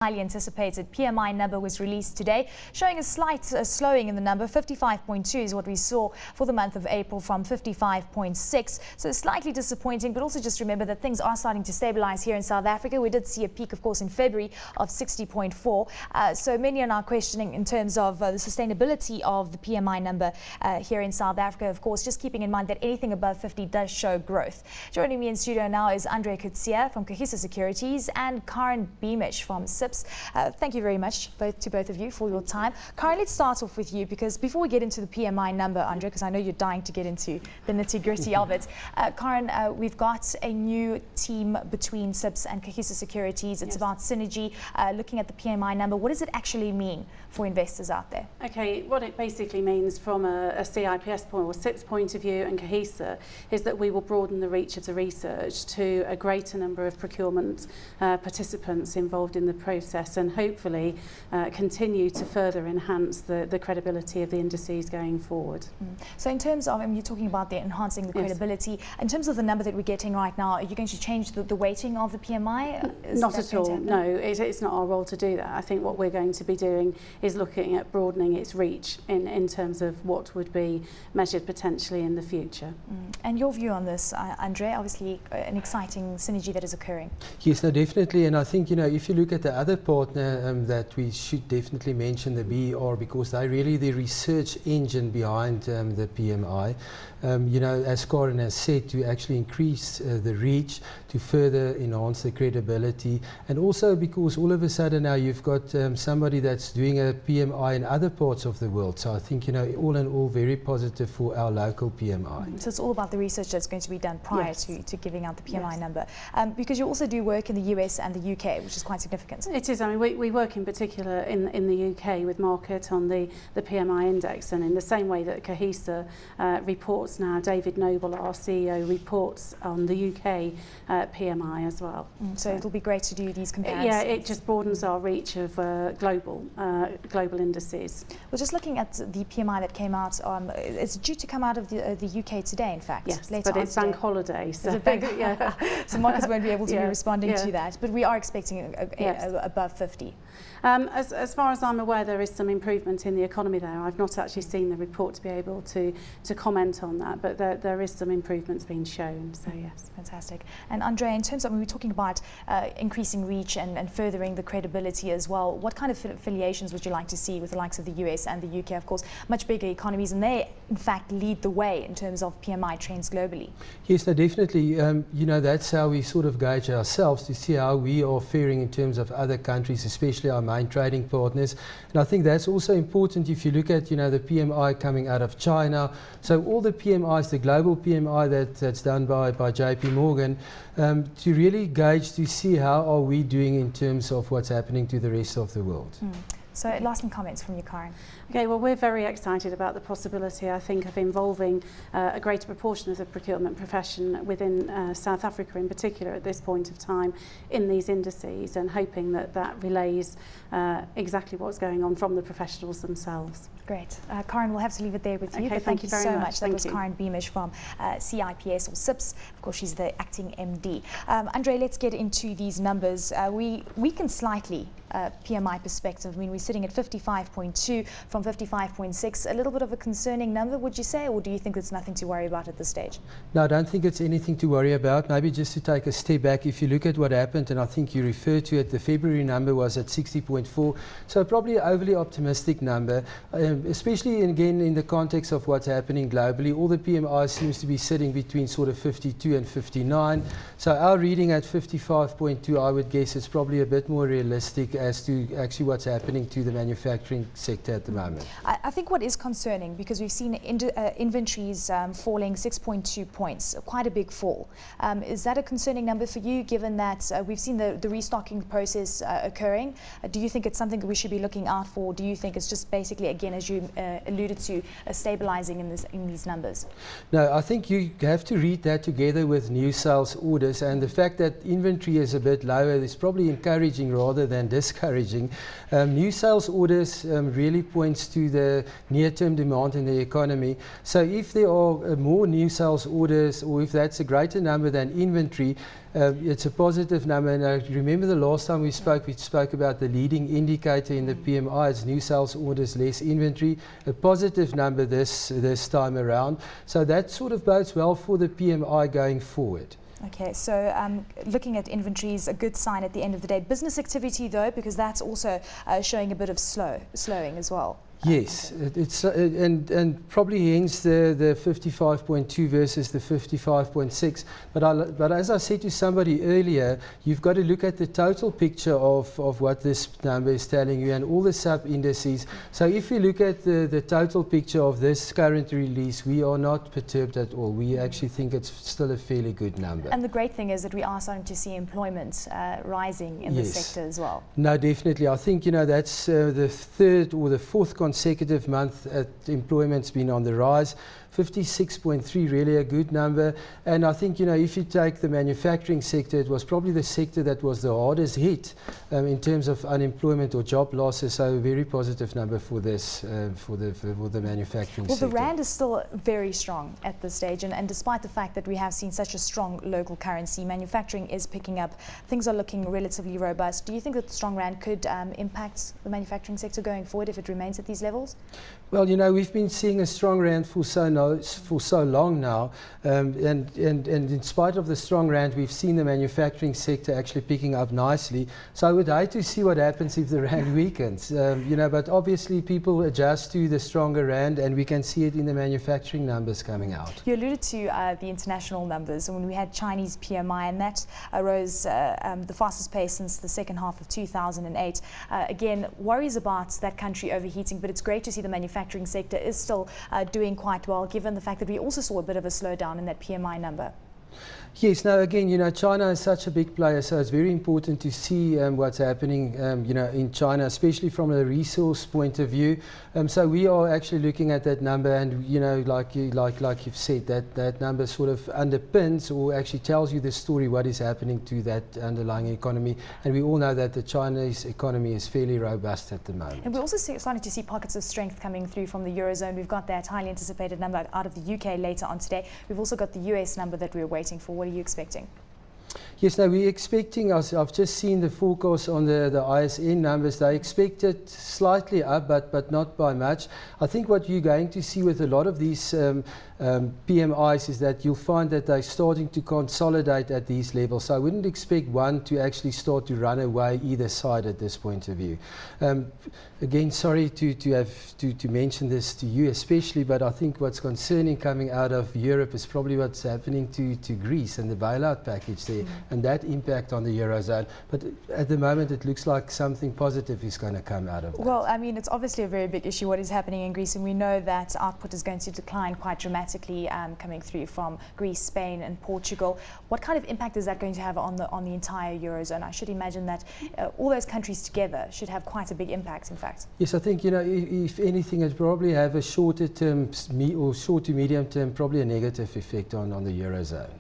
Highly anticipated PMI number was released today, showing a slight slowing in the number. 55.2 is what we saw for the month of April from 55.6. So slightly disappointing, but also just remember that things are starting to stabilize here in South Africa. We did see a peak, of course, in February of 60.4. So many are now questioning in terms of the sustainability of the PMI number here in South Africa. Of course, just keeping in mind that anything above 50 does show growth. Joining me in studio now is Coetzee from Kagiso Securities and Karen Beamish from CIPS. Thank you very much to both of you for your time. Karen, let's start off with you, because before we get into the PMI number, Andre, because I know you're dying to get into the nitty-gritty of it. Karen, we've got a new team between CIPS and Kagiso Securities. It's about synergy, looking at the PMI number. What does it actually mean for investors out there? Okay, what it basically means from a CIPS point or CIPS point of view and Kagiso is that we will broaden the reach of the research to a greater number of procurement participants involved in the process, and hopefully continue to further enhance the credibility of the indices going forward. So in terms of, you're talking about the enhancing the credibility, in terms of the number that we're getting right now, are you going to change the weighting of the PMI? Not at all, no, it's not our role to do that. I think what we're going to be doing is looking at broadening its reach in terms of what would be measured potentially in the future. And your view on this, Andre, obviously an exciting synergy that is occurring. Yes, no, definitely, and I think, if you look at the other partner that we should definitely mention, the BER, because they're really the research engine behind the PMI. As Karen has said, to actually increase the reach, to further enhance the credibility, and also because all of a sudden now you've got somebody that's doing a PMI in other parts of the world. So I think, all in all, very positive for our local PMI. So it's all about the research that's going to be done prior to giving out the PMI number. Because you also do work in the US and the UK, which is quite significant. It is. I mean, we work in particular in the UK with market on the PMI index, and in the same way that Kagiso reports now, David Noble, our CEO, reports on the UK PMI as well. So it'll be great to do these comparisons. Yeah, it just broadens our reach of global indices. Well, just looking at the PMI that came out, it's due to come out of the UK today, in fact. Yes, but it's bank holiday. So, so markets won't be able to be responding to that. But we are expecting above 50. As far as I'm aware, there is some improvement in the economy there. I've not actually seen the report to be able to comment on that, but there is some improvements being shown, so yes. Fantastic. And Andre, in terms of, we were talking about increasing reach and furthering the credibility as well, what kind of affiliations would you like to see with the likes of the US and the UK? Of course, much bigger economies, and they in fact lead the way in terms of PMI trends globally. Yes, no, definitely. That's how we sort of gauge ourselves to see how we are faring in terms of other countries, especially our main trading partners. And I think that's also important if you look at, the PMI coming out of China. So all the PMIs, the global PMI that's done by JP Morgan, to really gauge to see how are we doing in terms of what's happening to the rest of the world. So lasting comments from you, Karen. Okay, well, we're very excited about the possibility, I think, of involving a greater proportion of the procurement profession within South Africa in particular at this point of time in these indices, and hoping that relays exactly what's going on from the professionals themselves. Great. Karen, we'll have to leave it there with you. Okay, but thank you very so much. That was you. Karen Beamish from CIPS or CIPS. Of course, she's the acting MD. Andre, let's get into these numbers. We weakened slightly PMI perspective. I mean, we're sitting at 55.2 from 55.6. A little bit of a concerning number, would you say, or do you think it's nothing to worry about at this stage? No, I don't think it's anything to worry about. Maybe just to take a step back, if you look at what happened, and I think you referred to it, the February number was at 60.4, so probably an overly optimistic number, especially again in the context of what's happening globally. All the PMI seems to be sitting between sort of 52 and 59. So our reading at 55.2, I would guess it's probably a bit more realistic as to actually what's happening to the manufacturing sector at the moment. I think what is concerning, because we've seen inventories falling 6.2 points, quite a big fall. Is that a concerning number for you, given that we've seen the restocking process occurring? Do you think it's something that we should be looking out for? Do you think it's just basically, again, as you alluded to, stabilizing in these numbers? No, I think you have to read that together with new sales orders, and the fact that inventory is a bit lower is probably encouraging rather than discouraging. discouraging. New sales orders really points to the near-term demand in the economy. So if there are more new sales orders, or if that's a greater number than inventory, it's a positive number. And I remember the last time we spoke about the leading indicator in the PMI, it's new sales orders less inventory, a positive number this time around. So that sort of bodes well for the PMI going forward. Okay, so looking at inventory is a good sign at the end of the day. Business activity though, because that's also showing a bit of slowing as well. Yes, it's and probably hence the 55.2 versus the 55.6. But as I said to somebody earlier, you've got to look at the total picture of what this number is telling you and all the sub-indices. So if you look at the total picture of this current release, we are not perturbed at all. We actually think it's still a fairly good number. And the great thing is that we are starting to see employment rising in this sector as well. No, definitely. I think, that's the third or the fourth consecutive month employment's been on the rise. 56.3, really a good number. And I think, if you take the manufacturing sector, it was probably the sector that was the hardest hit in terms of unemployment or job losses. So a very positive number for this, for the manufacturing sector. Well, the rand is still very strong at this stage. And despite the fact that we have seen such a strong local currency, manufacturing is picking up. Things are looking relatively robust. Do you think that the strong rand could impact the manufacturing sector going forward if it remains at these levels? Well, we've been seeing a strong rand for so long now, and in spite of the strong rand, we've seen the manufacturing sector actually picking up nicely. So I would hate to see what happens if the rand weakens, but obviously people adjust to the stronger rand, and we can see it in the manufacturing numbers coming out. You alluded to the international numbers, when we had Chinese PMI, and that rose the fastest pace since the second half of 2008. Again, worries about that country overheating, but it's great to see the manufacturing sector is still doing quite well, given the fact that we also saw a bit of a slowdown in that PMI number. Yes, now again, China is such a big player, so it's very important to see what's happening, in China, especially from a resource point of view. So we are actually looking at that number, and like you've said, that number sort of underpins or actually tells you the story, what is happening to that underlying economy. And we all know that the Chinese economy is fairly robust at the moment. And we're also starting to see pockets of strength coming through from the Eurozone. We've got that highly anticipated number out of the UK later on today. We've also got the US number that we're waiting for. What are you expecting? Yes, now we're expecting, I've just seen the forecast on the ISN numbers. They expect it slightly up, but not by much. I think what you're going to see with a lot of these PMIs is that you'll find that they're starting to consolidate at these levels. So I wouldn't expect one to actually start to run away either side at this point of view. Again, sorry to mention this to you especially, but I think what's concerning coming out of Europe is probably what's happening to Greece and the bailout package there, and that impact on the Eurozone. But at the moment, it looks like something positive is going to come out of that. Well, I mean, it's obviously a very big issue what is happening in Greece, and we know that output is going to decline quite dramatically coming through from Greece, Spain and Portugal. What kind of impact is that going to have on the entire Eurozone? I should imagine that all those countries together should have quite a big impact, in fact. Yes, I think, if anything, it probably have a shorter term or short to medium term, probably a negative effect on the Eurozone.